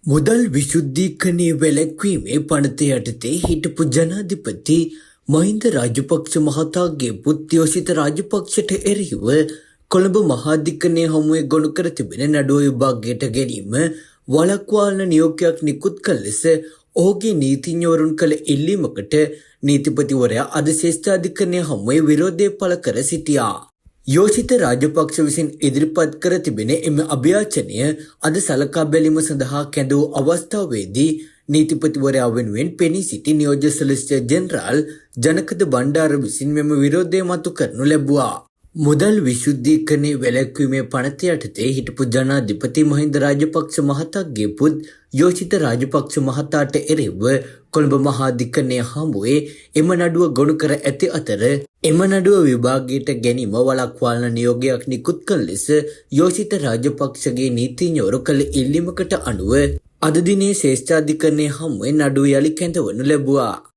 මුදල් විශුද්ධීකරණය වැළැක්වීමේ පනත යටතේ හිටපු ජනාධිපති මහින්ද රාජපක්ෂ මහතාගේ පුත් යෝෂිත රාජපක්ෂට එරෙහිව කොළඹ මහාධිකරණය හමුවේ ගොනු කර තිබෙන නඩුව විභාගයට ගැනීම වළක්වාලන නියෝගයක් නිකුත් කළ ලෙස ඔහුගේ නීතිඥවරුන් කළ ඉල්ලීමකට නීතිපතිවරයා අද ශ්‍රේෂ්ඨාධිකරණය හමුවේ විරෝධය පළ කර සිටියා. යෝෂිත රාජපක්ෂ විසින් ඉදිරිපත් කර තිබෙන එම අභ්‍යාචනය අද සලකා බැලීම සඳහා කැඳ වූ අවස්ථාවේදී නීතිපතිවරයා වෙනුවෙන් පෙනී සිටි නියෝජ්‍ය සොලිසිටර් ජෙනරාල් ජනකද බණ්ඩාර විසින් මෙම විරෝධය මතු කරනු ලැබුවා. මුදල් විශුද්ධීකරණය වැළැක්වීමේ පනත යටතේ හිටපු ජනාධිපති මහින්ද රාජපක්ෂ මහතාගේ පුත් යෝෂිත රාජපක්ෂ මහතාට එරෙහිව කොළඹ මහාධිකරණය හමුවේ එම නඩුව ගොනු කර ඇති අතර එම නඩුව විභාගයට ගැනීම වළක්වාලන නියෝගයක් නිකුත් කළ ලෙස යෝෂිත රාජපක්ෂගේ නීතිඥවරු කළ ඉල්ලීමකට අනුව අද දිනේ ශ්‍රේෂ්ඨාධිකරණය හමුවේ නඩුව යළි කැඳවනු ලැබුවා.